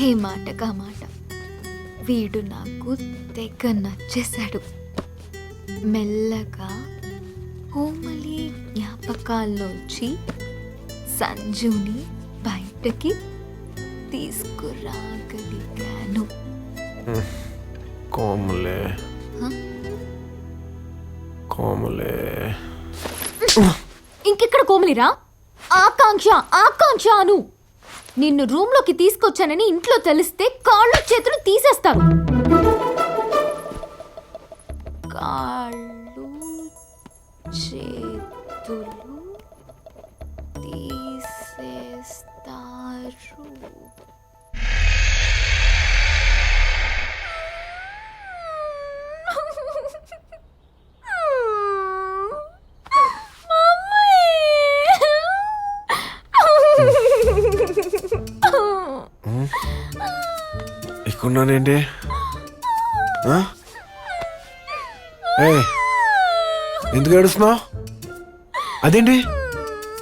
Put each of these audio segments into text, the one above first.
ఏ మాటకా మాట వీడు నాకు తెగ నచ్చేశాడు. మెల్లగా కోమలి జ్ఞాపకాల్లోంచి సంజుని బయటకి తీసుకురాగలిగాను. కోమలే హ? కోమలే ఇంకెక్కడ కోమలిరా? ఆకాంక్ష ఆకాంక్ష అను. నిన్ను రూమ్లోకి తీసుకొచ్చానని ఇంట్లో తెలిస్తే కాళ్ళు చేతులు తీసేస్తారు. కాళ్ళు చేతులు తీసేస్తారు. ఇక్కడున్నానేంటి? ఎందుకు ఏడుస్తున్నావు? అదేంటి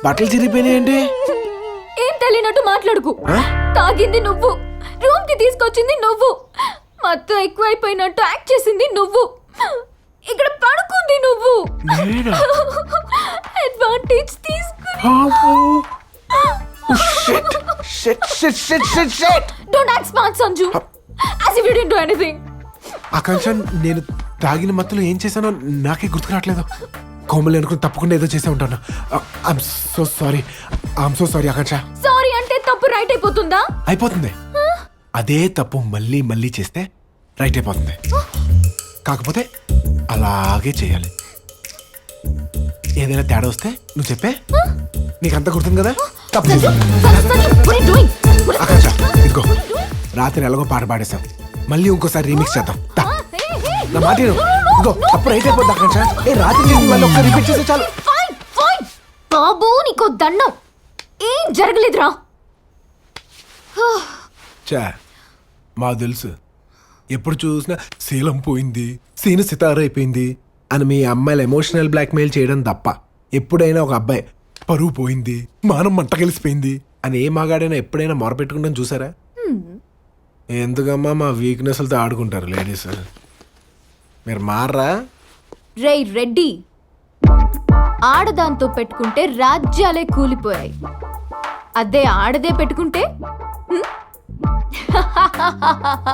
బట్టలు చిరిగిపోయినాయేంటి? ఏం తెలియనట్టు మాట్లాడుకు. తాగింది నువ్వు, రూమ్ కి తీసుకొచ్చింది నువ్వు, మొత్తం ఎక్కువైపోయినట్టు యాక్ట్ చేసింది నువ్వు, ఇక్కడ పడుకుంది నువ్వు. అడ్వాంటేజ్ తీసుకుని don't act smart Sanju, as if you didn't do anything. ఆకాంక్ష, నేను తాగిన మత్తులో ఏం చేశానో నాకే గుర్తు రావట్లేదు. కోమలి అనుకుని తప్పకుండా ఏదో చేసే ఉంటాను. I'm so sorry Akanksha. Sorry అంటే తప్పు రైట్ అయిపోతుందా? అయిపోతుంది. అదే తప్పు మళ్ళీ మళ్ళీ చేస్తే రైట్ అయిపోతుంది. కాకపోతే అలాగే చేయాలి. ఏదైనా తేడా వస్తే నువ్వు చెప్పే, నీకంతా గుర్తుంది కదా. తప్పు చేశాను. ఆకాంక్ష, ఇదిగో రాత్రి ఎలాగో పాట పాడేశాం, మళ్ళీ ఇంకోసారి రీమిక్స్ చేద్దాం. నా మాట విను. ఇదిగో తప్పు రైట్ అయిపోద్ది ఆకాంక్ష. రాత్రి చేసి మళ్ళీ ఒకసారి రిపీట్ చేస్తే చాలు. బాబు నీకో దండం, ఏం జరగలేదురా. చా మాకు తెలుసు, ఎప్పుడు చూసినా శీలం పోయింది, సీను సితార అయిపోయింది అని మీ అమ్మాయిలు ఎమోషనల్ బ్లాక్మెయిల్ చేయడం తప్ప ఎప్పుడైనా ఒక అబ్బాయి పరువు పోయింది, మానం మంట కలిసిపోయింది అని ఏ మగాడైనా ఎప్పుడైనా మొరపెట్టుకుంటాం చూసారా? ఎందుకమ్మా మా వీక్నెస్లతో ఆడుకుంటారు లేడీస్. మీరు మారరా? రేయ్ రెడ్డి, ఆడదాంతో పెట్టుకుంటే రాజ్యాలే కూలిపోయాయి, అదే ఆడదే పెట్టుకుంటే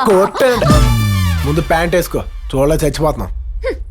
కొట్టండి. ముందు ప్యాంట్ వేసుకో, చూడలే చచ్చిపోతున్నాం.